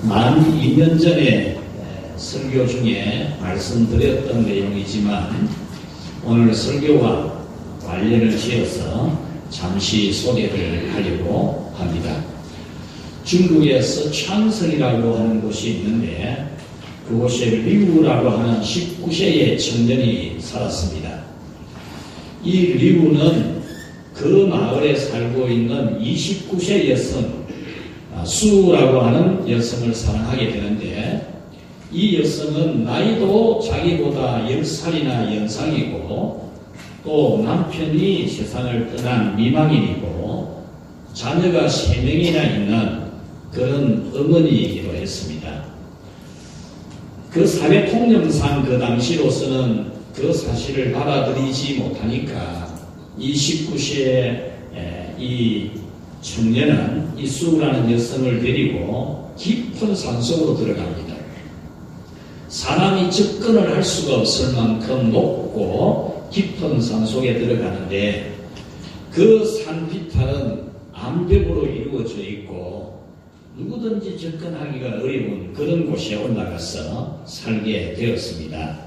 만 2년 전에 설교 중에 말씀드렸던 내용이지만 오늘 설교와 관련을 지어서 잠시 소개를 하려고 합니다. 중국에 서촨성이라고 하는 곳이 있는데 그곳에 리우라고 하는 19세의 청년이 살았습니다. 이 리우는 그 마을에 살고 있는 29세 여성 수라고 하는 여성을 사랑하게 되는데 이 여성은 나이도 자기보다 10살이나 연상이고 또 남편이 세상을 떠난 미망인이고 자녀가 3명이나 있는 그런 어머니이기도 했습니다. 그 사회 통념상 그 당시로서는 그 사실을 받아들이지 못하니까 이 19세의 이 청년은 이 수라는 여성을 데리고 깊은 산속으로 들어갑니다. 사람이 접근을 할 수가 없을 만큼 높고 깊은 산속에 들어가는데 그 산비탈은 암벽으로 이루어져 있고 누구든지 접근하기가 어려운 그런 곳에 올라가서 살게 되었습니다.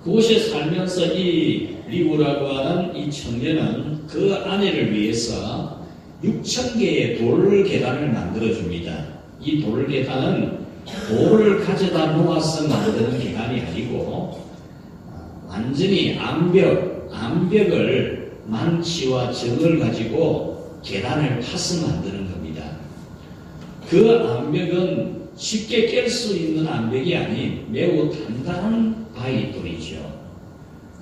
그곳에 살면서 이 리우라고 하는 이 청년은 그 아내를 위해서 6,000개의 돌 계단을 만들어줍니다. 이 돌 계단은 돌을 가져다 놓아서 만드는 계단이 아니고 완전히 암벽을 망치와 정을 가지고 계단을 파서 만드는 겁니다. 그 암벽은 쉽게 깰 수 있는 암벽이 아닌 매우 단단한 바위돌이죠.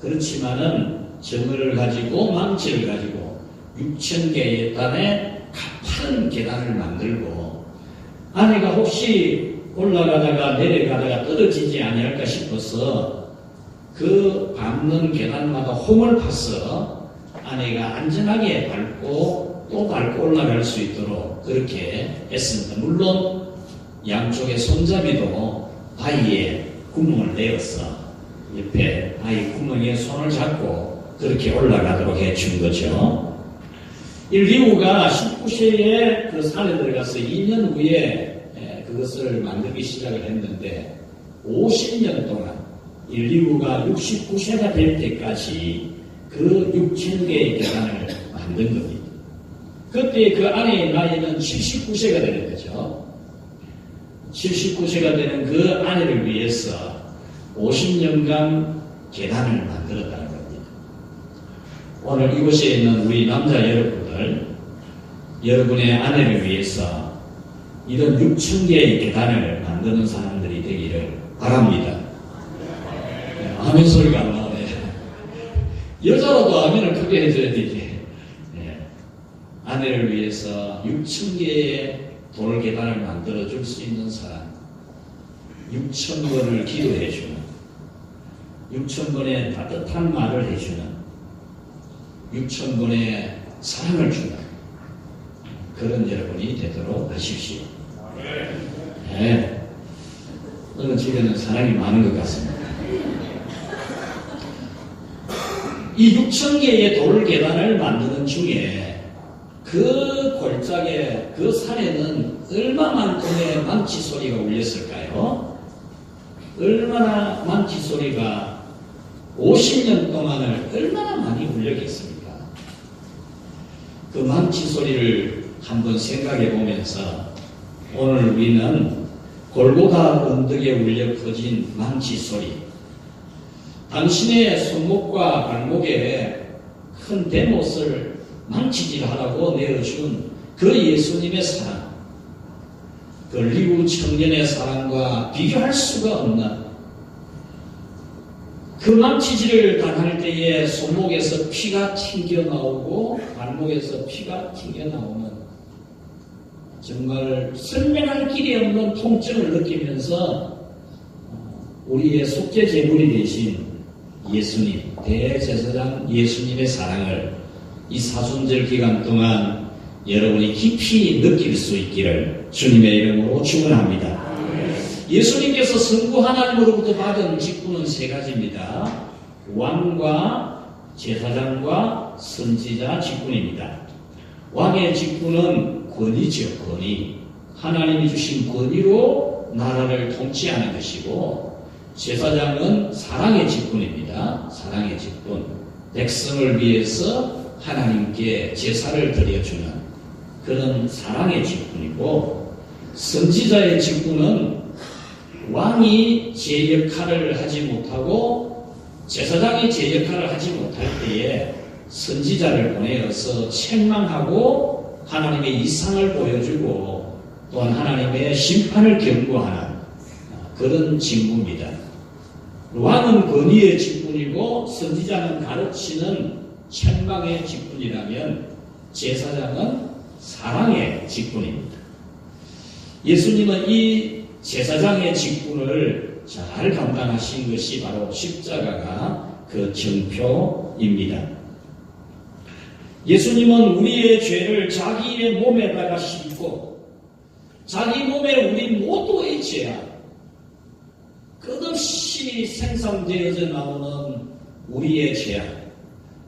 그렇지만은 정을 가지고 망치를 가지고 6,000개의 단에 가파른 계단을 만들고 아내가 혹시 올라가다가 내려가다가 떨어지지 아니할까 싶어서 그 밟는 계단마다 홈을 파서 아내가 안전하게 밟고 또 밟고 올라갈 수 있도록 그렇게 했습니다. 물론 양쪽에 손잡이도 바위에 구멍을 내어서 옆에 바위 구멍에 손을 잡고 그렇게 올라가도록 해준 거죠. 이 리우가 19세에 그 산에 들어가서 2년 후에 그것을 만들기 시작을 했는데 50년 동안 이 리우가 69세가 될 때까지 그 6,000개의 계단을 만든 겁니다. 그때 그 아내의 나이는 79세가 되는 거죠. 79세가 되는 그 아내를 위해서 50년간 계단을 만들었다는 겁니다. 오늘 이곳에 있는 우리 남자 여러분들, 여러분의 아내를 위해서 이런 6,000개의 계단을 만드는 사람들이 되기를 바랍니다. 아멘 소리가 안 나오네. 여자로도 아멘을 크게 해줘야 되지. 아내를 위해서 6,000개의 돌 계단을 만들어줄 수 있는 사람, 6,000번을 기도해주는, 6,000번의 따뜻한 말을 해주는, 6,000번의 사랑을 주는 그런 여러분이 되도록 하십시오. 네. 어느 집에는 사랑이 많은 것 같습니다. 이 6,000개의 돌 계단을 만드는 중에 그 골짜기에 그 산에는 얼마만큼의 망치 소리가 울렸을까요? 얼마나 망치 소리가 50년 동안을 얼마나 많이 울렸겠습니까? 그 망치 소리를 한번 생각해 보면서 오늘 우리는 골고다 언덕에 울려 퍼진 망치 소리, 당신의 손목과 발목에 큰 대못을 망치질하라고 내어준 그 예수님의 사랑, 그 리우 청년의 사랑과 비교할 수가 없는 그 망치질을 당할 때에 손목에서 피가 튕겨나오고 발목에서 피가 튕겨나오는 정말 설명할 길이 없는 통증을 느끼면서 우리의 속죄 제물이 되신 예수님, 대제사장 예수님의 사랑을 이 사순절 기간 동안 여러분이 깊이 느낄 수 있기를 주님의 이름으로 축원합니다. 예수님께서 성부 하나님으로부터 받은 직분은 3가지입니다. 왕과 제사장과 선지자 직분입니다. 왕의 직분은 권위죠, 권위. 하나님이 주신 권위로 나라를 통치하는 것이고, 제사장은 사랑의 직분입니다. 사랑의 직분. 백성을 위해서 하나님께 제사를 드려주는 그런 사랑의 직분이고, 선지자의 직분은 왕이 제 역할을 하지 못하고 제사장이 제 역할을 하지 못할 때에 선지자를 보내어서 책망하고 하나님의 이상을 보여주고 또한 하나님의 심판을 경고하는 그런 직무입니다. 왕은 권위의 직분이고 선지자는 가르치는 책망의 직분이라면 제사장은 사랑의 직분입니다. 예수님은 이 제사장의 직분을 잘 감당하신 것이 바로 십자가가 그 증표입니다. 예수님은 우리의 죄를 자기의 몸에다가 싣고 자기 몸에 우리 모두의 죄악, 끝없이 생성되어져 나오는 우리의 죄악,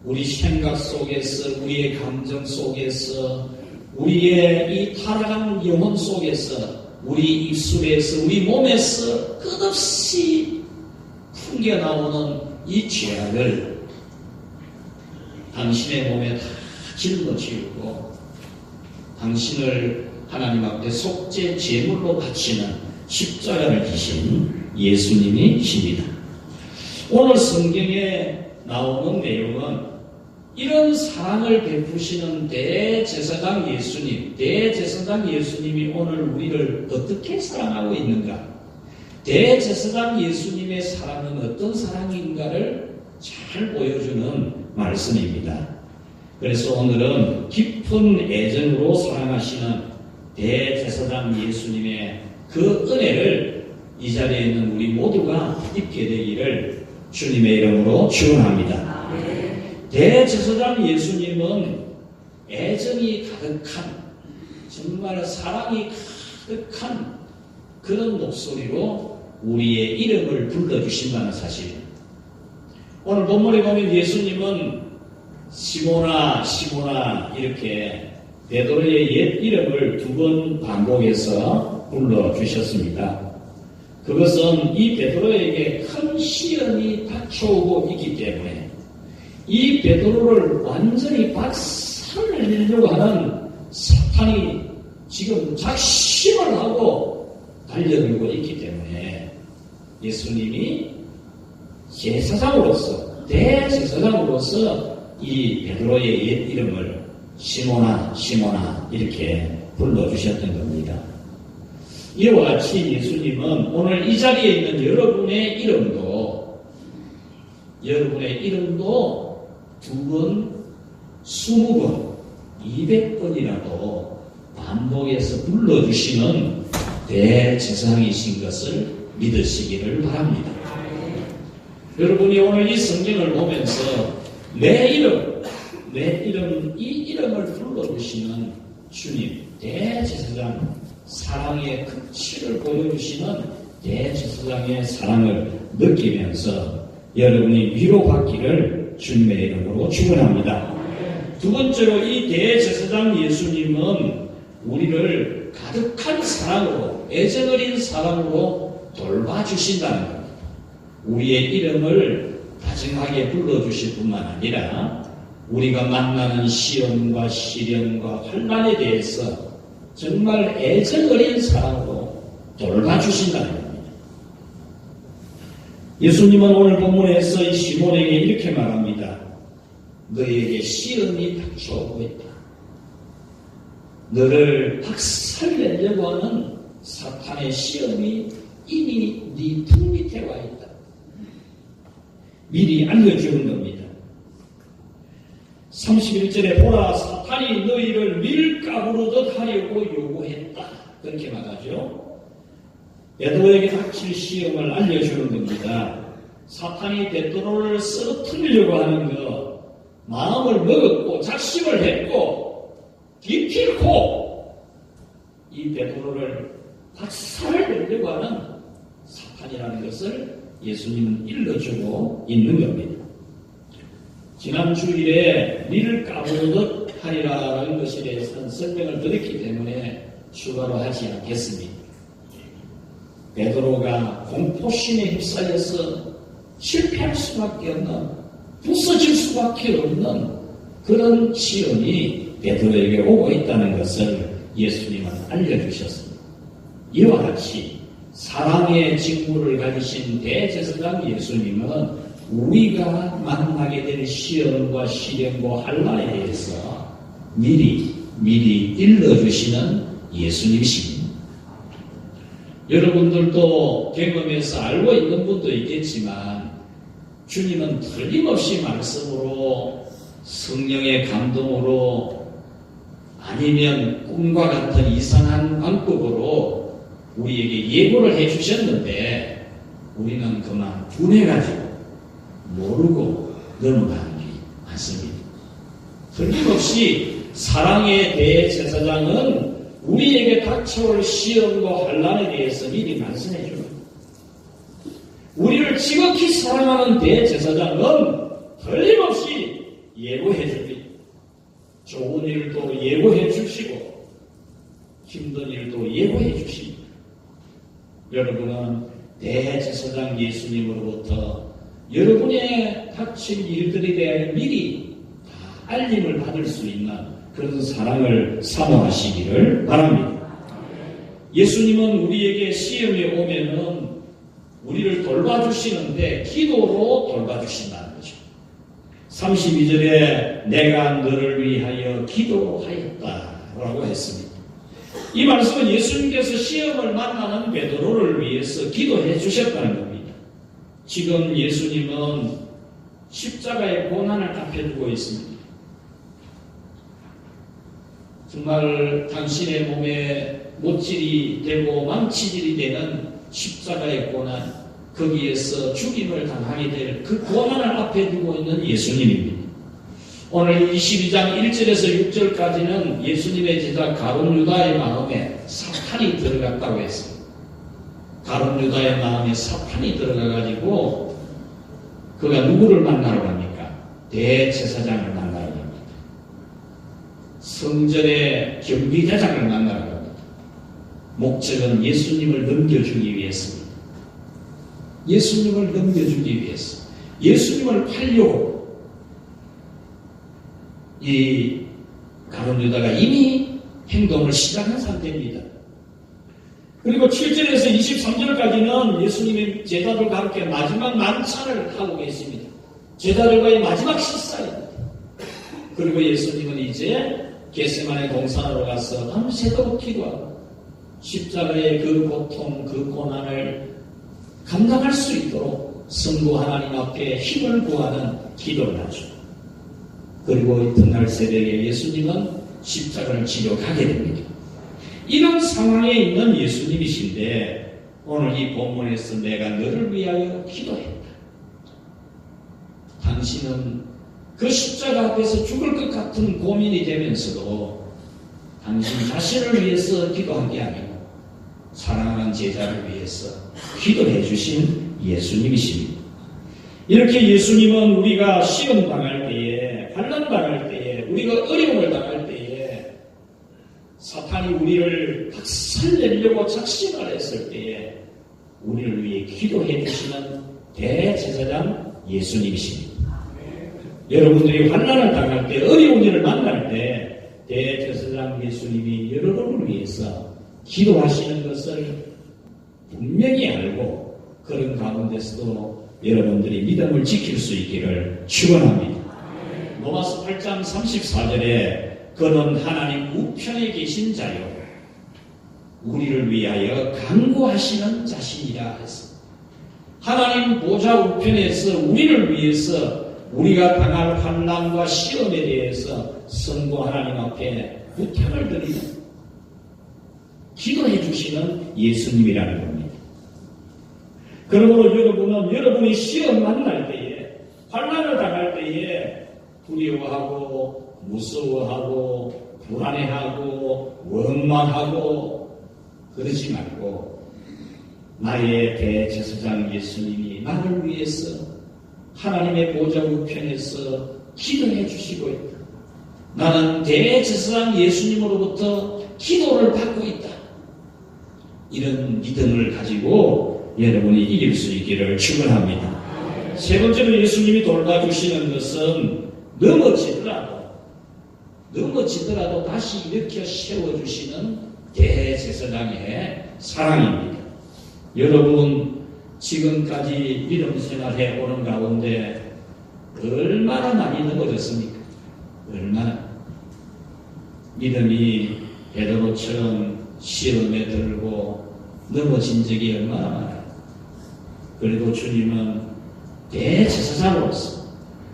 우리 생각 속에서, 우리의 감정 속에서, 우리의 이 타락한 영혼 속에서, 우리 입술에서, 우리 몸에서 끝없이 풍겨나오는 이 죄악을 당신의 몸에 다 짊어지고 당신을 하나님 앞에 속죄 제물로 바치는 십자가를 지신 예수님이십니다. 오늘 성경에 나오는 내용은 이런 사랑을 베푸시는 대제사장 예수님이 오늘 우리를 어떻게 사랑하고 있는가? 대제사장 예수님의 사랑은 어떤 사랑인가를 잘 보여주는 말씀입니다. 그래서 오늘은 깊은 애정으로 사랑하시는 대제사장 예수님의 그 은혜를 이 자리에 있는 우리 모두가 입게 되기를 주님의 이름으로 축원합니다. 대제사장 예수님은 애정이 가득한, 정말 사랑이 가득한 그런 목소리로 우리의 이름을 불러주신다는 사실입니다. 오늘 본문에 보면 예수님은 시모나 시모나 이렇게 베드로의 옛 이름을 2번 반복해서 불러주셨습니다. 그것은 이 베드로에게 큰 시험이 닥쳐오고 있기 때문에 이 베드로를 완전히 박살내려고 하는 사탄이 지금 작심을 하고 달려들고 있기 때문에 예수님이 제사장으로서, 대제사장으로서 이 베드로의 옛 이름을 시모나 시모나 이렇게 불러주셨던 겁니다. 이와 같이 예수님은 오늘 이 자리에 있는 여러분의 이름도 2번, 20번, 200번이라도 반복해서 불러주시는 대제사장이신 것을 믿으시기를 바랍니다. 여러분이 오늘 이 성경을 보면서 내 이름, 이 이름을 불러주시는 주님, 대제사장, 사랑의 극치를 보여주시는 대제사장의 사랑을 느끼면서 여러분이 위로받기를 주님의 이름으로 축원합니다. 두 번째로 이 대제사장 예수님은 우리를 가득한 사랑으로, 애정 어린 사랑으로 돌봐주신다는 겁니다. 우리의 이름을 다정하게 불러주실 뿐만 아니라 우리가 만나는 시험과 시련과 환난에 대해서 정말 애정 어린 사랑으로 돌봐주신다는 겁니다. 예수님은 오늘 본문에서 이 시몬에게 이렇게 말합니다. 너희에게 시험이 닥쳐오고 있다. 너를 박살내려고 하는 사탄의 시험이 이미 네 등 밑에 와 있다. 미리 알려주는 겁니다. 31절에 보라, 사탄이 너희를 밀가부르듯 하려고 요구했다. 그렇게 말하죠. 베드로에게 닥칠 시험을 알려주는 겁니다. 사탄이 베드로를 쓰러뜨리려고 하는 것, 마음을 먹었고 작심을 했고 기필코 이 베드로를 박살내려고 하는 사탄이라는 것을 예수님은 일러주고 있는 겁니다. 지난 주일에 니를 까부르듯 하리라는 것에 대해서는 설명을 드렸기 때문에 추가로 하지 않겠습니다. 베드로가 공포심에 휩싸여서 실패할 수밖에 없는, 부서질 수밖에 없는 그런 시험이 베드로에게 오고 있다는 것을 예수님은 알려주셨습니다. 이와 같이 사랑의 직무를 가지신 대제사장 예수님은 우리가 만나게 될 시험과 시련과 환난에 대해서 미리 일러주시는 예수님이십니다. 여러분들도 경험해서 알고 있는 분도 있겠지만 주님은 틀림없이 말씀으로, 성령의 감동으로, 아니면 꿈과 같은 이상한 방법으로 우리에게 예고를 해주셨는데 우리는 그만 분해가지고 모르고 넘어가는 게 많습니다. 틀림없이 사랑의 대제사장은 우리에게 닥쳐올 시험과 환난에 대해서 미리 말씀해 줍니다. 우리를 지극히 사랑하는 대제사장은 틀림없이 예고해 줍니다. 좋은 일도 예고해 주시고 힘든 일도 예고해 주십니다. 여러분은 대제사장 예수님으로부터 여러분의 닥칠 일들에 대한 미리 다 알림을 받을 수 있는 그런 사랑을 사모하시기를 바랍니다. 예수님은 우리에게 시험이 오면은 우리를 돌봐주시는데 기도로 돌봐주신다는 거죠. 32절에 내가 너를 위하여 기도하였다라고 했습니다. 이 말씀은 예수님께서 시험을 만나는 베드로를 위해서 기도해 주셨다는 겁니다. 지금 예수님은 십자가의 고난을 앞에 두고 있습니다. 정말 당신의 몸에 못질이 되고 망치질이 되는 십자가의 고난, 거기에서 죽임을 당하게 될 그 고난을 앞에 두고 있는 예수님입니다. 오늘 22장 1절에서 6절까지는 예수님의 제자 가룟 유다의 마음에 사탄이 들어갔다고 했습니다. 가룟 유다의 마음에 사탄이 들어가가지고 그가 누구를 만나러 갑니까? 대제사장을 만나러 갑니다. 성전의 경비대장을 만나러 갑니다. 목적은 예수님을 넘겨주기 위해서입니다. 예수님을 넘겨주기 위해서, 예수님을 팔려고 이 가룟 유다가 이미 행동을 시작한 상태입니다. 그리고 7절에서 23절까지는 예수님의 제자들과 함께 마지막 만찬을 하고 계십니다. 제자들과의 마지막 식사입니다. 그리고 예수님은 이제 겟세마네 동산으로 가서 밤새도록 기도하고 십자가의 그 고통, 그 고난을 감당할 수 있도록 성부 하나님 앞에 힘을 구하는 기도를 하죠. 그리고 이튿날 새벽에 예수님은 십자가를 지러 가게 됩니다. 이런 상황에 있는 예수님이신데 오늘 이 본문에서 내가 너를 위하여 기도했다. 당신은 그 십자가 앞에서 죽을 것 같은 고민이 되면서도 당신 자신을 위해서 기도한 게 아니고 사랑하는 제자를 위해서 기도해 주신 예수님이십니다. 이렇게 예수님은 우리가 시험 당할 때에, 환난 당할 때에, 우리가 어려움을 당할 때에, 사탄이 우리를 박살내려고 작심을 했을 때에 우리를 위해 기도해 주시는 대제사장 예수님이십니다. 여러분들이 환난을 당할 때, 어려운 일을 만날 때 대제사장 예수님이 여러분을 위해서 기도하시는 것을 분명히 알고 그런 가운데서도 여러분들이 믿음을 지킬 수 있기를 축원합니다. 로마서 8장 34절에 그는 하나님 우편에 계신 자요 우리를 위하여 간구하시는 자신이라 했습니다. 하나님 보좌 우편에서 우리를 위해서 우리가 당할 환난과 시험에 대해서 성부 하나님 앞에 부탁을 드리는 기도해 주시는 예수님이라는 겁니다. 그러므로 여러분은 여러분이 시험 만날 때에, 환난을 당할 때에 두려워하고 무서워하고 불안해하고 원망하고 그러지 말고 나의 대제사장 예수님이 나를 위해서 하나님의 보좌 우편에서 기도해 주시고 있다. 나는 대제사장 예수님으로부터 기도를 받고 있다. 이런 믿음을 가지고 여러분이 이길 수 있기를 축원합니다. 세 번째로 예수님이 돌봐주시는 것은 넘어지더라도 다시 일으켜 세워주시는 대제사장의 사랑입니다. 여러분 지금까지 믿음 생활해 오는 가운데 얼마나 많이 넘어졌습니까? 얼마나 믿음이 베드로처럼 시험에 들고 넘어진 적이 얼마나 많아요. 그래도 주님은 대제사장으로서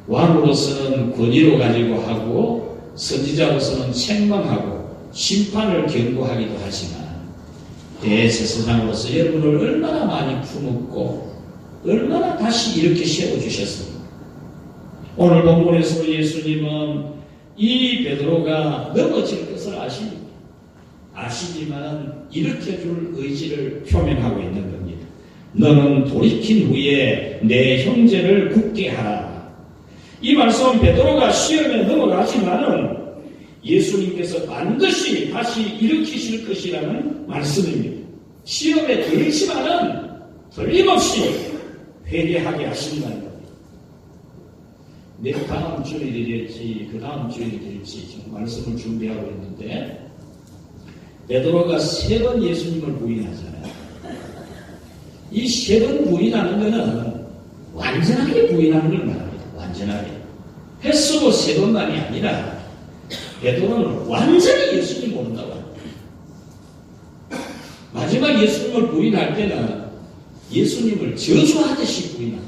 왕으로서는 권위로 가지고 하고 선지자로서는 책망하고 심판을 경고하기도 하지만 대제사장으로서 여러분을 얼마나 많이 품었고 얼마나 다시 이렇게 세워주셨습니까? 오늘 본문에서 예수님은 이 베드로가 넘어질 것을 아십니다. 아시지만 일으켜줄 의지를 표명하고 있는 겁니다. 너는 돌이킨 후에 내 형제를 굳게 하라. 이 말씀은 베드로가 시험에 넘어가지만은 예수님께서 반드시 다시 일으키실 것이라는 말씀입니다. 시험에 들지만은 틀림없이 회개하게 하신다는 겁니다. 내 다음 주일이 될지 그 다음 주일이 될지 지금 말씀을 준비하고 있는데 베드로가 3번 예수님을 부인하잖아요. 이 3번 부인하는 것은 완전하게 부인하는 걸 말합니다. 완전하게. 횟수로 3번만이 아니라 베드로는 완전히 예수님 모른다고 합니다. 마지막 예수님을 부인할 때는 예수님을 저주하듯이 부인합니다.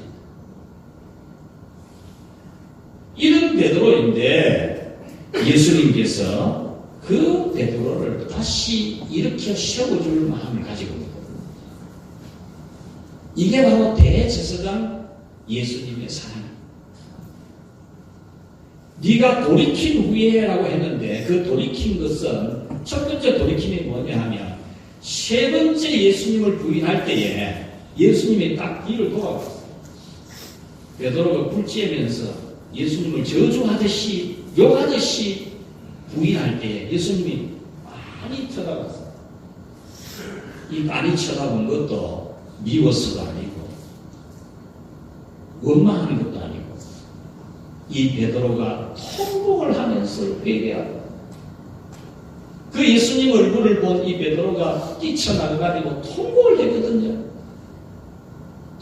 이런 베드로인데 예수님께서 그 베드로를 다시 일으켜 세워줄 마음을 가지고 있는 겁니다. 이게 바로 대제사장 예수님의 사랑입니다. 네가 돌이킨 후에라고 했는데 그 돌이킨 것은 첫 번째 돌이킴이 뭐냐 하면 3번째 예수님을 부인할 때에 예수님이 딱 뒤를 돌아왔어요. 베드로가 굴지으면서 예수님을 저주하듯이 욕하듯이 부인할 때에 예수님이 많이 쳐다봤어요. 이 많이 쳐다본 것도 미워서도 아니고 원망하는 것도 아니고 이 베드로가 통곡을 하면서 회개하고 그 예수님 얼굴을 본 이 베드로가 뛰쳐나가지고 통곡을 했거든요.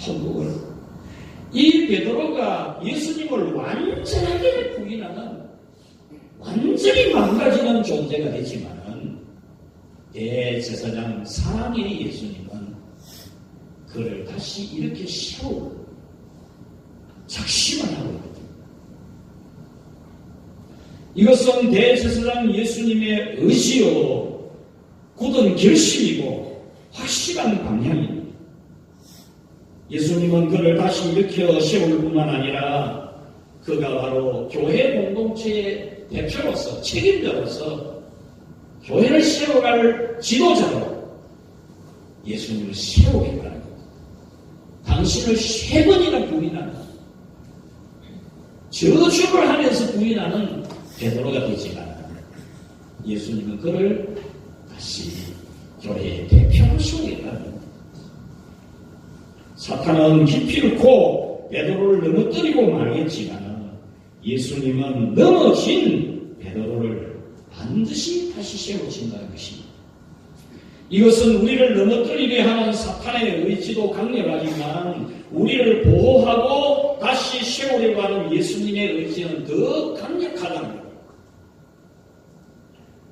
통곡을. 이 베드로가 예수님을 완전하게 부인하는 완전히 망가지는 존재가 되지만 대제사장 사랑의 예수님은 그를 다시 이렇게 세우고 작심을 하고 있거든요. 이것은 대제사장 예수님의 의지요 굳은 결심이고 확실한 방향입니다. 예수님은 그를 다시 일으켜 세울 뿐만 아니라 그가 바로 교회 공동체의 대표로서 책임자로서 교회를 세워갈 지도자로 예수님을 세우겠다는 겁니다. 당신을 3번이나 부인하는 저주를 하면서 부인하는 베드로가 되지만 예수님은 그를 다시 교회의 대표로 세우겠다는 겁니다. 사탄은 기필코 베드로를 넘어뜨리고 말겠지만 예수님은 넘어진 베드로를 반드시 다시 세우신다는 것입니다. 이것은 우리를 넘어뜨리게 하는 사탄의 의지도 강력하지만 우리를 보호하고 다시 세우려고 하는 예수님의 의지는 더 강력하다는 겁니다.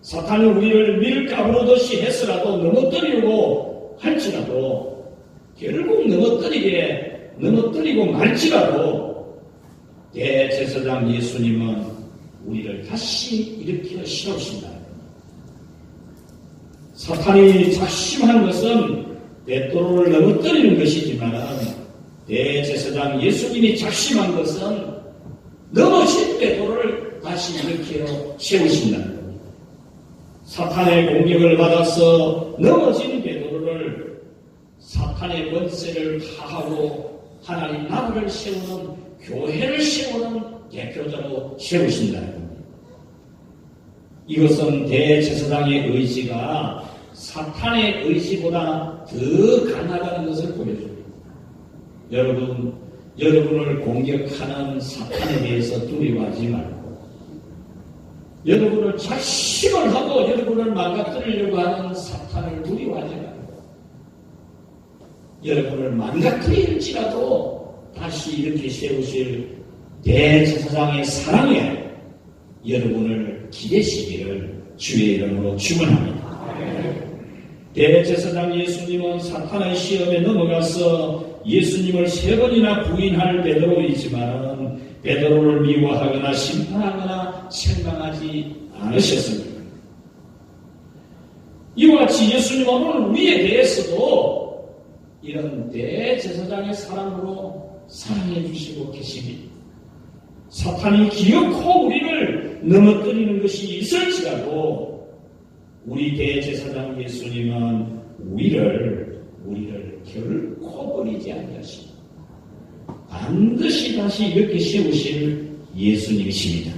사탄이 우리를 밀가부르듯이 해서라도 넘어뜨리려고 할지라도 결국 넘어뜨리고 말지라도 대제사장 예수님은 우리를 다시 일으켜 세우신다. 사탄이 작심한 것은 베드로를 넘어뜨리는 것이지만 대제사장 예수님이 작심한 것은 넘어진 베드로를 다시 일으켜 세우신다는 겁니다. 사탄의 공격을 받아서 넘어진 베드로를 사탄의 권세를 파하고 하나님 나라를 세우는 교회를 세우는 대표자로 세우신다는 겁니다. 이것은 대제사장의 의지가 사탄의 의지보다 더 강하다는 것을 보여줍니다. 여러분을 공격하는 사탄에 대해서 두려워하지 말고, 여러분을 자식을 하고 여러분을 망가뜨리려고 하는 사탄을 두려워하지 말고, 여러분을 망가뜨릴지라도 다시 이렇게 세우실 대제사장의 사랑에 여러분을 기대시기를 주의 이름으로 축원합니다. 대제사장 예수님은 사탄의 시험에 넘어가서 예수님을 3번이나 부인할 베드로이지만 베드로를 미워하거나 심판하거나 책망하지 않으셨습니다. 이와 같이 예수님은 오늘 우리에 대해서도 이런 대제사장의 사랑으로 사랑해 주시고 계십니다. 사탄이 기어코 우리를 넘어뜨리는 것이 있을지라도 우리 대제사장 예수님은 우리를 결코 버리지 아니하시고 반드시 다시 이렇게 세우실 예수님이십니다.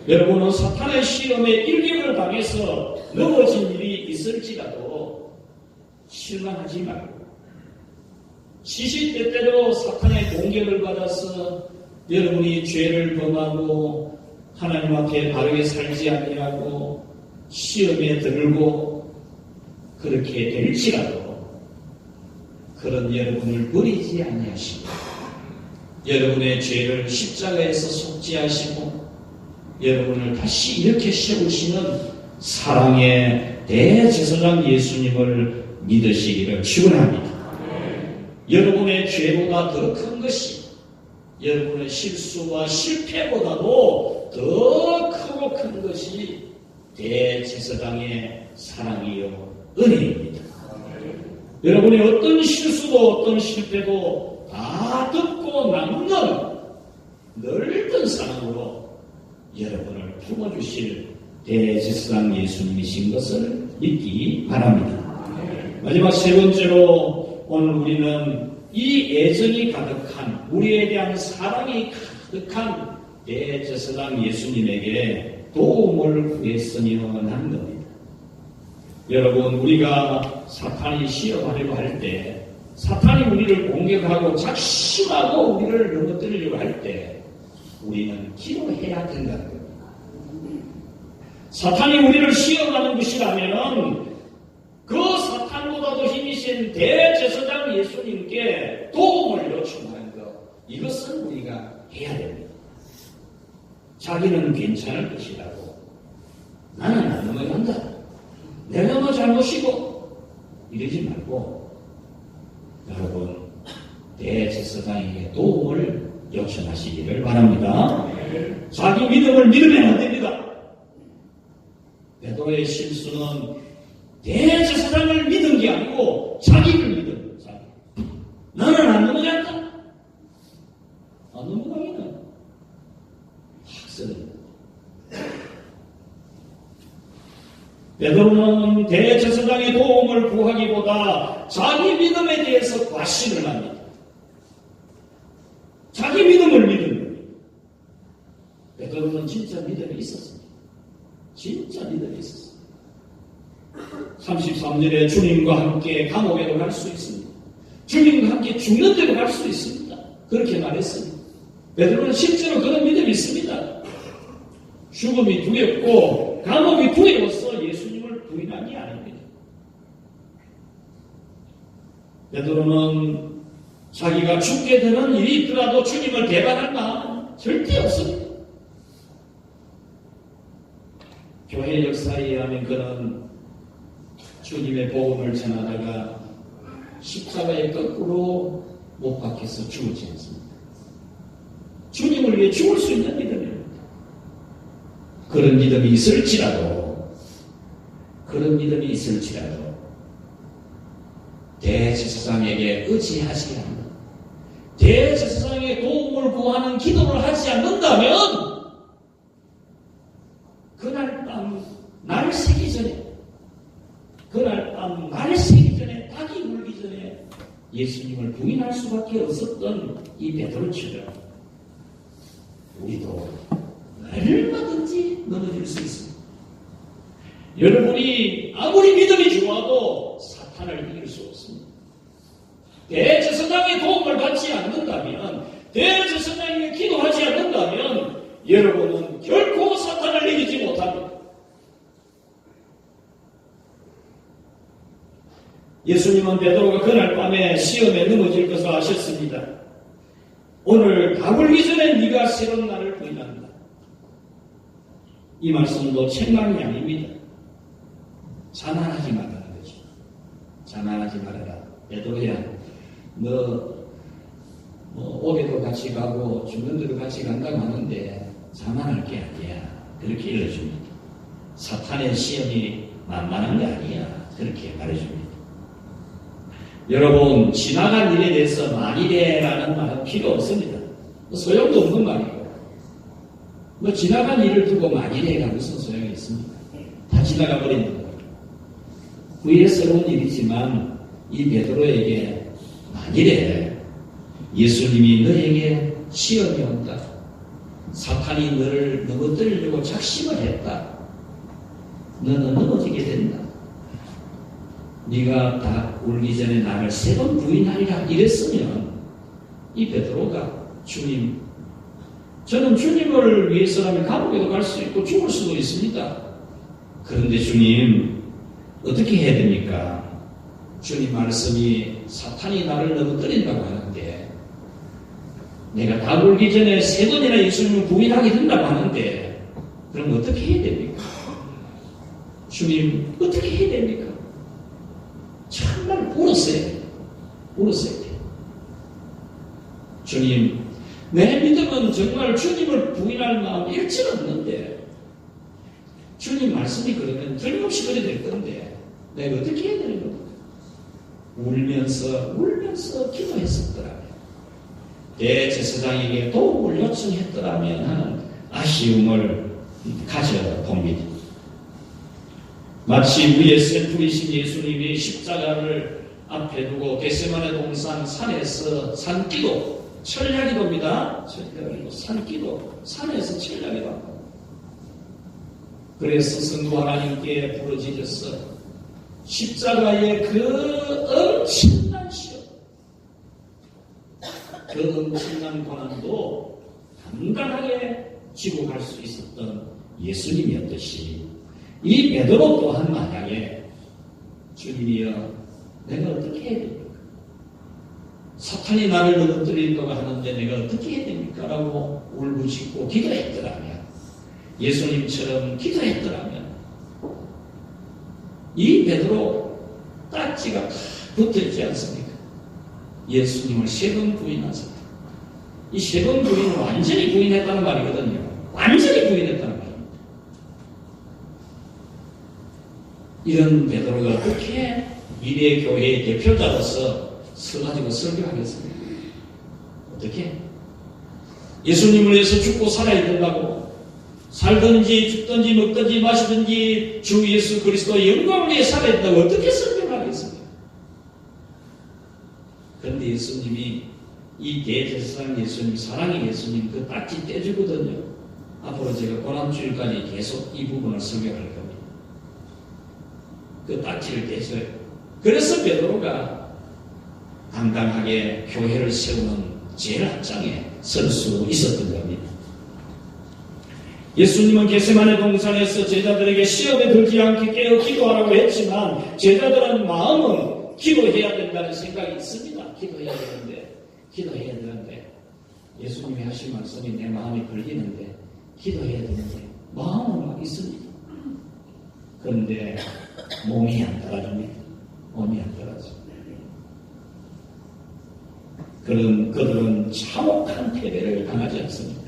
여러분은 사탄의 시험에 일격을 당해서 넘어진 일이 있을지라도 실망하지 말고, 시시때때로 사탄의 공격을 받아서 여러분이 죄를 범하고 하나님 앞에 바르게 살지 아니하고 시험에 들고 그렇게 될지라도 그런 여러분을 버리지 아니하시고 여러분의 죄를 십자가에서 속죄하시고 여러분을 다시 이렇게 세우시는 사랑의 대제사장 예수님을 믿으시기를 축원합니다. 여러분의 죄보다 더 큰 것이, 여러분의 실수와 실패보다도 더 크고 큰 것이 대제사장의 사랑이요 은혜입니다. 여러분의 어떤 실수도 어떤 실패도 다 덮고 남는 넓은 사랑으로 여러분을 품어주실 대제사장 예수님이신 것을 믿기 바랍니다. 마지막 3번째로 오늘 우리는 이 애정이 가득한, 우리에 대한 사랑이 가득한 대제사장 예수님에게 도움을 구했으면 하는 겁니다. 여러분, 우리가 사탄이 시험하려고 할 때, 사탄이 우리를 공격하고 작심하고 우리를 넘어뜨리려고 할 때 우리는 기도해야 된다는 겁니다. 사탄이 우리를 시험하는 것이라면 그 사탄보다도 힘이 센 대제사장 예수님께 도움을 요청하는 것, 이것은 우리가 해야 됩니다. 자기는 괜찮을 것이라고, 나는 안 넘어간다, 내가 뭐 잘못이고 이러지 말고 여러분 대제사장에게 도움을 요청하시기를 바랍니다. 자기 믿음을 믿으면 안 됩니다. 베드로의 실수는 대제사장을 믿은 게 아니고 자기를 믿은 자기. 나는 안 넘어간다. 안 넘어가기는 학설입니다. 베드로는 대제사장의 도움을 구하기보다 자기 믿음에 대해서 과신을 합니다. 자기 믿음을 믿은 겁니다. 베드로는 진짜 믿음이 있었습니다. 진짜 믿음이 있었습니다. 33절에 주님과 함께 감옥에도 갈 수 있습니다. 주님과 함께 죽는 데로 갈 수 있습니다. 그렇게 말했습니다. 베드로는 실제로 그런 믿음이 있습니다. 죽음이 두렵고 감옥이 두려워서 예수님을 부인한 게 아닙니다. 베드로는 자기가 죽게 되는 일이 있더라도 주님을 대반할 마음은 절대 없습니다. 교회 역사에 의하면 그는 주님의 복음을 전하다가 십자가에 거꾸로 못 박혀서 죽었지 않습니까? 주님을 위해 죽을 수 있는 믿음입니다. 그런 믿음이 있을지라도 대제사장에게 의지하지 않는, 대제사장의 도움을 구하는 기도를 하지 않는다면 그날 밤 날 새기 전에 닭이 물기 전에 예수님을 부인할 수밖에 없었던 이 베드로처럼 우리도 얼마든지 넘어질 수 있습니다. 여러분이 아무리 믿음이 좋아도 사탄을 이길 수 없습니다. 대제사장의 도움을 받지 않는다면, 대제사장에게 기도하지 않는다면 여러분은 결코 사탄을 이기지 못합니다. 예수님은 베드로가 그날 밤에 시험에 넘어질 것을 아셨습니다. 오늘 다 울기 전에 네가 새로운 나를 부인한다. 이 말씀도 책망이 아닙니다. 자만하지 말라는 거죠. 자만하지 말아라. 베드로야, 너 오게도 같이 가고 죽는 데도 같이 간다고 하는데 자만할 게 아니야. 그렇게 일러줍니다. 사탄의 시험이 만만한 게 아니야. 그렇게 말해줍니다. 여러분, 지나간 일에 대해서 만일에라는 말은 필요 없습니다. 소용도 없는 말이고, 지나간 일을 두고 만일에가 무슨 소용이 있습니까? 다 지나가 버리는 거예요. 후회스러운 일이지만 이 베드로에게 만일에 예수님이 너에게 시험이 온다, 사탄이 너를 넘어뜨리려고 작심을 했다, 너는 넘어지게 된다, 네가 다 울기 전에 나를 세 번 부인하리라 이랬으면 이 베드로가 주님, 저는 주님을 위해서라면 감옥에도 갈 수 있고 죽을 수도 있습니다. 그런데 주님 어떻게 해야 됩니까? 주님 말씀이 사탄이 나를 넘어뜨린다고 하는데, 내가 다 울기 전에 세 번이나 예수님을 부인하게 된다고 하는데, 그럼 어떻게 해야 됩니까? 주님 어떻게 해야 됩니까? 정말 울었어야 돼요. 울었어야 돼요. 주님, 내 믿음은 정말 주님을 부인할 마음 일절 없는데, 주님 말씀이 그러면 틀림없이 그래 될 건데 내가 어떻게 해야 되는 겁니까? 울면서 기도했었더라면, 대제사장에게 도움을 요청했더라면 하는 아쉬움을 가져봅니다. 마치 위에 셀프리신 예수님이 십자가를 앞에 두고 겟세마네 동산 산에서 산기도, 철야기도입니다. 철야기도, 산기도, 산에서 철야기도. 그래서 성부 하나님께 부르짖어서 십자가의 그 엄청난 시험, 그 엄청난 고난도 단단하게 지고 갈 수 있었던 예수님이었듯이, 이 베드로 또한 만약에 주님이여 내가 어떻게 해야 됩니까? 사탄이 나를 넘어뜨린다고 하는데 내가 어떻게 해야 됩니까? 라고 울부짖고 기도했더라면, 예수님처럼 기도했더라면, 이 베드로 딱지가 붙어있지 않습니까? 예수님을 세 번 부인한 사람. 이 세 번 부인은 완전히 부인했다는 말이거든요. 완전히 부인했다는 말입니다. 이런 베드로가 어떻게 미래 교회의 대표자로서 서가지고 설교하겠습니까? 어떻게? 예수님을 위해서 죽고 살아야 된다고, 살든지 죽든지 먹든지 마시든지 주 예수 그리스도의 영광을 위해 살아야 된다고 어떻게 설명하겠습니까? 그런데 예수님이, 이 대제사장 예수님, 사랑의 예수님 그 딱지 떼주거든요. 앞으로 제가 고난주일까지 계속 이 부분을 설명할 겁니다. 그 딱지를 떼줘요. 그래서 베드로가 당당하게 교회를 세우는 제일 앞장에 설 수 있었던 겁니다. 예수님은 겟세마네 동산에서 제자들에게 시험에 들지 않게 깨어 기도하라고 했지만, 제자들은 마음은 기도해야 된다는 생각이 있습니다. 기도해야 되는데 예수님이 하신 말씀이 내 마음에 걸리는데, 기도해야 되는데 마음은 막 있습니다. 그런데 몸이 안 따라줍니다. 몸이 안 따라줍니다. 그들은 참혹한 패배를 당하지 않습니까?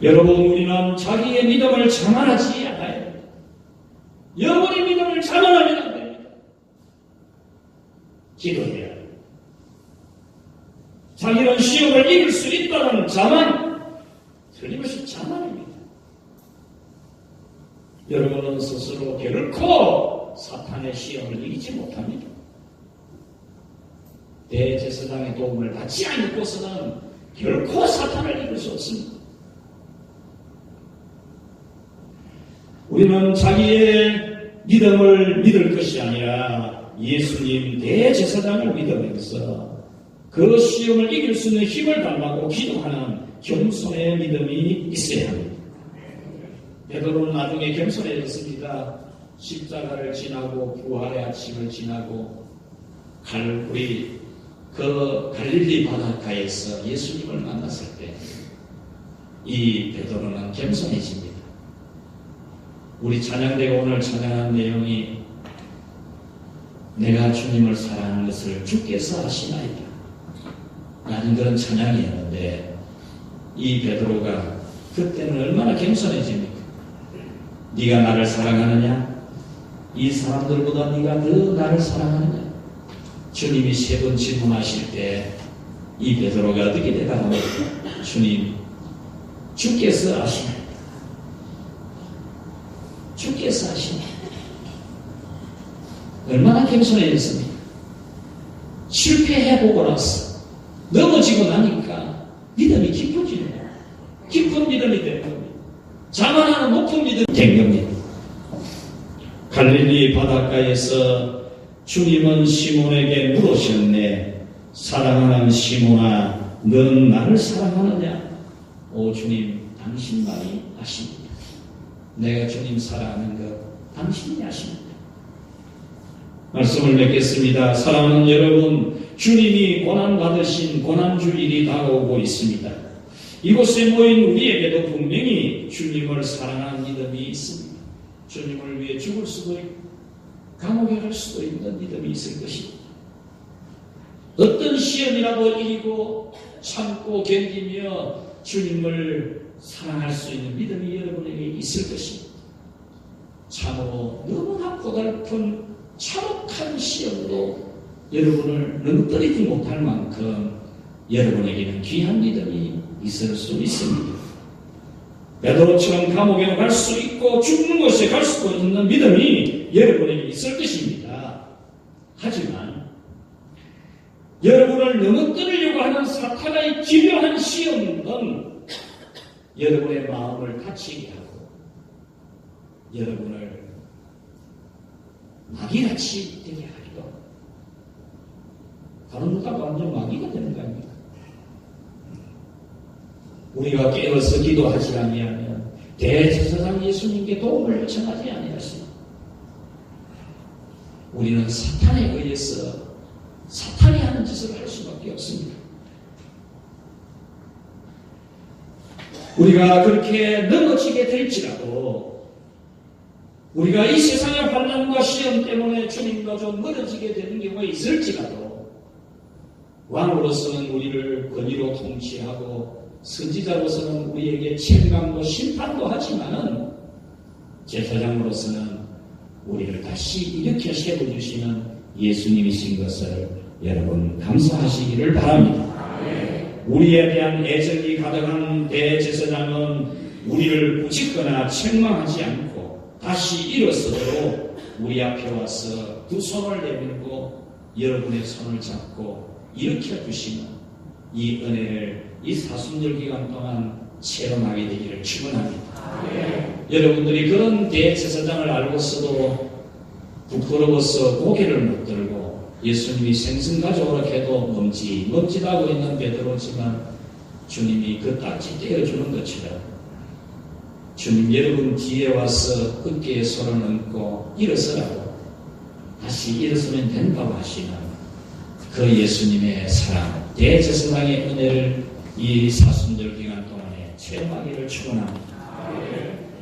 여러분, 우리는 자기의 믿음을 자만하지 않아야 됩니다. 여러분의 믿음을 자만하면 안 됩니다. 기도해야 합니다. 자기는 시험을 이길 수 있다는 자만, 틀림없이 자만입니다. 여러분은 스스로 결코 사탄의 시험을 이기지 못합니다. 대제사장의 도움을 받지 않고서는 결코 사탄을 이길 수 없습니다. 우리는 자기의 믿음을 믿을 것이 아니라 예수님 대제사장을 믿으면서 그 시험을 이길 수 있는 힘을 달라고 기도하는 겸손의 믿음이 있어야 합니다. 베드로는 나중에 겸손해졌습니다. 십자가를 지나고 부활의 아침을 지나고 우리 그 갈릴리 바닷가에서 예수님을 만났을 때 이 베드로는 겸손해집니다. 우리 찬양대가 오늘 찬양한 내용이 내가 주님을 사랑하는 것을 주께서 아시나이다 라는 그런 찬양이었는데 이 베드로가 그때는 얼마나 겸손해집니까? 네가 나를 사랑하느냐? 이 사람들보다 네가 더 나를 사랑하느냐? 주님이 3번 질문하실 때 이 베드로가 어떻게 대답합니까? 주님, 주께서 아시나이다. 주께서 아시나이다. 얼마나 겸손해졌습니까? 실패해보고 나서 넘어지고 나니까 믿음이 깊어지는 거예요. 깊은 믿음이 되는 겁니다. 자만하는 높은 믿음이 된 겁니다. 갈릴리 바닷가에서 주님은 시몬에게 물으셨네. 사랑하는 시몬아, 너는 나를 사랑하느냐? 오 주님, 당신만이 아십니다. 내가 주님 사랑하는 것 당신이 아십니다. 말씀을 맺겠습니다. 사랑하는 여러분, 주님이 고난받으신 고난주일이 다가오고 있습니다. 이곳에 모인 우리에게도 분명히 주님을 사랑하는 믿음이 있습니다. 주님을 위해 죽을 수도 있고 감옥에 갈 수도 있는 믿음이 있을 것입니다. 어떤 시험이라도 이기고 참고 견디며 주님을 사랑할 수 있는 믿음이 여러분에게 있을 것입니다. 참으로 너무나 고달픈 참혹한 시험도 여러분을 넘어뜨리지 못할 만큼 여러분에게는 귀한 믿음이 있을 수 있습니다. 베드로처럼 감옥에 갈 수 있고 죽는 곳에 갈 수도 있는 믿음이 여러분에게 있을 것입니다. 하지만 여러분을 넘어뜨리려고 하는 사탄의 기묘한 시험은 여러분의 마음을 다치게 하고 여러분을 마귀같이 되게 하기도 다른 누가 완전 마귀가 되는 거 아닙니까? 우리가 깨어서 기도하지 아니하면 대제사장 예수님께 도움을 요청하지 아니하시면 우리는 사탄에 의해서 사탄이 하는 짓을 할 수밖에 없습니다. 우리가 그렇게 넘어지게 될지라도 우리가 이 세상의 환난과 시험 때문에 주님과 좀 멀어지게 되는 경우가 있을지라도 왕으로서는 우리를 권위로 통치하고 선지자로서는 우리에게 책망도 심판도 하지만은 제사장으로서는 우리를 다시 일으켜 세워주시는 예수님이신 것을 여러분 감사하시기를 바랍니다. 우리에 대한 애정이 가득한 대제사장은 우리를 꾸짖거나 책망하지 않고 다시 일어서도록 우리 앞에 와서 두 손을 내밀고 여러분의 손을 잡고 일으켜 주시는 이 은혜를 이 사순절 기간 동안 체험하게 되기를 축원합니다. 여러분들이 그런 대제사장을 알고서도 부끄러워서 고개를 못 들고 예수님이 생선 가져오라 해도 멈칫하고 있는 베드로지만 주님이 그 딱지 떼어주는 것처럼 주님 여러분 뒤에 와서 어깨에 손을 얹고 일어서라고 다시 일어서면 된다고 하시는 그 예수님의 사랑, 대제사장의 은혜를 이 사순절 기간 동안에 체험하기를 축원합니다.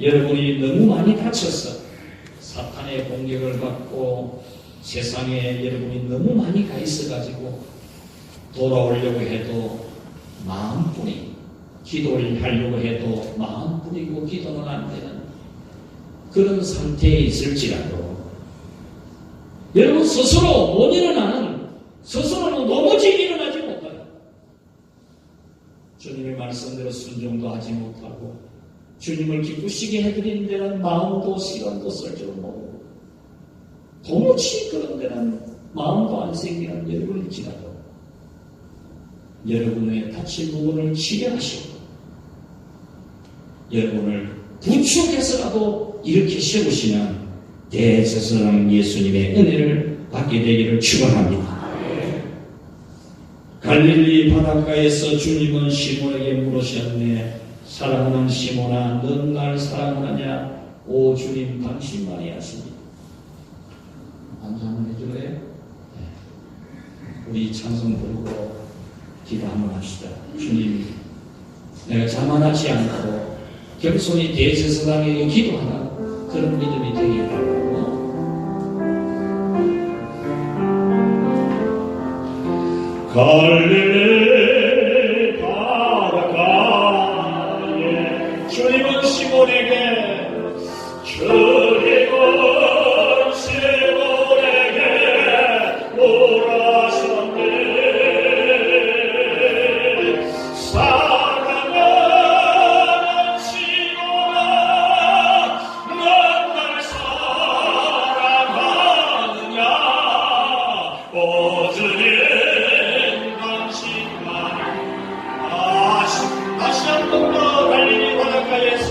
여러분이 너무 많이 다쳐서 사탄의 공격을 받고 세상에 여러분이 너무 많이 가 있어가지고 돌아오려고 해도 마음뿐이 기도를 하려고 해도 마음뿐이고 기도는 안 되는 그런 상태에 있을지라도 여러분 스스로 못 일어나는 스스로는 넘어지게 일어나지 못하는 주님의 말씀대로 순종도 하지 못하고 주님을 기쁘시게 해드리는 데는 마음도 시간도 쓸 줄 모르고 도무지 그런 데는 마음도 안 생기는 여러분일지라도 여러분의 다친 부분을 치료하시고 여러분을 부축해서라도 이렇게 세우시는 대제사장 예수님의 은혜를 받게 되기를 축원합니다. 갈릴리 바닷가에서 주님은 시몬에게 물으셨네. 사랑하는 시몬아, 넌 날 사랑하느냐? 오 주님, 당신만이 아십니다. 안주 한번 해줄래요? 네. 우리 찬송 부르고 기도 한번 합시다. 주님, 내가 자만하지 않고 겸손히 대제사장에게 기도하는 그런 믿음이 되게 해달라고. 갈릴리 바닷가에 주님은 시몬에게 물으셨네. 사랑하는 시몬아, 넌 날 사랑하느냐? 오 주님, 다시 한 번 더 갈릴리 바닷가에서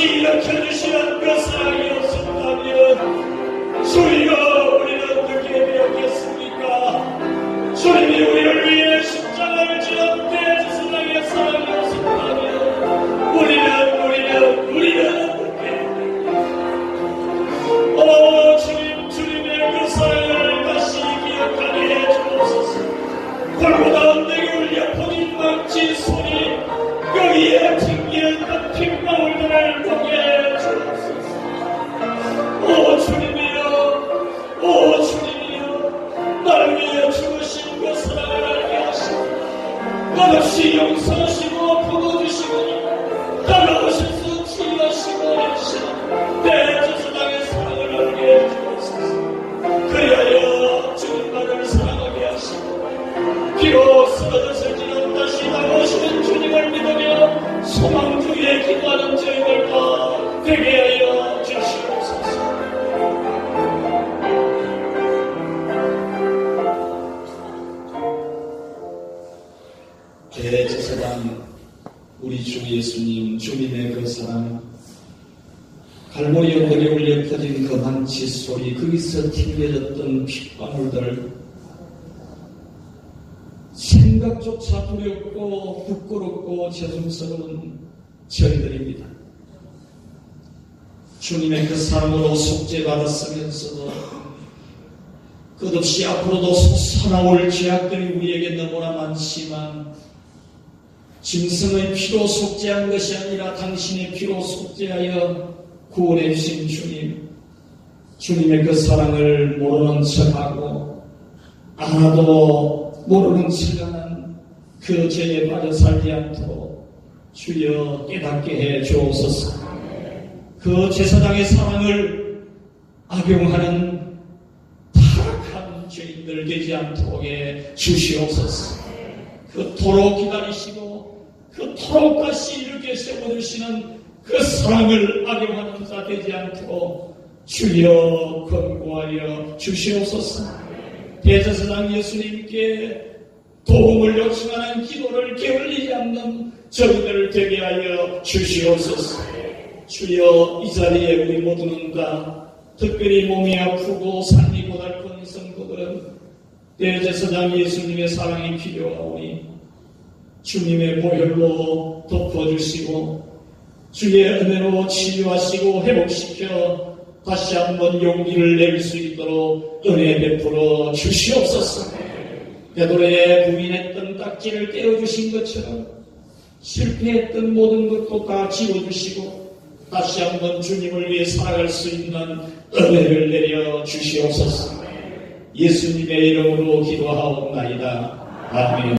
일으켜주시는 그 사랑이 없었다면 주님과 우리는 어떻게 되었겠습니까? 주님이 우리를 위해 십자가를 지은 대제사장의 사랑이 없었다면 우리는 어떻게 주님의 그 사랑을 다시 기억하게 해주옵소서. 골고다 언덕에 울려 본인 망치 소리 여기에 튕기었던 핏방울들을 보게 해주옵소서. 오 주님이여, 나를 위해 죽으신 그 사랑을 알게 하시고 끝없이 용서하시고 품어주시고 다가오셔서 치유하시고 해주시는 대제사장의 사랑을 알게 해주옵소서. 그리하여 주님만을 사랑하게 하시고 비록 쓰러졌을지는 다시 나오시는 주님을 믿으며 소망 중에 기도하는 저희들 다 되게 하여 주시옵소서. 대제사장 우리 주 예수님, 주님의 그 사랑, 갈보리 언덕에 울려 퍼진 그 망치 소리, 거기서 튕겨졌던 핏방울들, 생각조차 두렵고 부끄럽고 죄송스러운 저희들입니다. 주님의 그 사랑으로 속죄받았으면서도 끝없이 앞으로도 솟아나올 죄악들이 우리에게 너무나 많지만 짐승의 피로 속죄한 것이 아니라 당신의 피로 속죄하여 구원해 주신 주님, 주님의 그 사랑을 모르는 척하고 알아도 모르는 척하는 그 죄에 빠져 살지 않도록 주여 깨닫게 해 주옵소서. 그 제사장의 사랑을 악용하는 타락한 죄인들 되지 않도록 해 주시옵소서. 그토록 기다리시고 그토록 다시 이렇게 세워두시는 그 사랑을 악용하는 자 되지 않도록 주여 권고하여 주시옵소서. 대제사장 예수님께 도움을 요청하는 기도를 게을리지 않는 저희들 되게 하여 주시옵소서. 주여 이 자리에 우리 모두는 다 특별히 몸이 아프고 삶이 고달픈 성도들은 대제사장 예수님의 사랑이 필요하오니 주님의 보혈로 덮어주시고 주의 은혜로 치유하시고 회복시켜 다시 한번 용기를 낼 수 있도록 은혜 베풀어 주시옵소서. 베드로의 부인했던 딱지를 떼어주신 것처럼 실패했던 모든 것도 다 지워주시고 다시 한번 주님을 위해 살아갈 수 있는 은혜를 내려 주시옵소서. 예수님의 이름으로 기도하옵나이다. 아멘.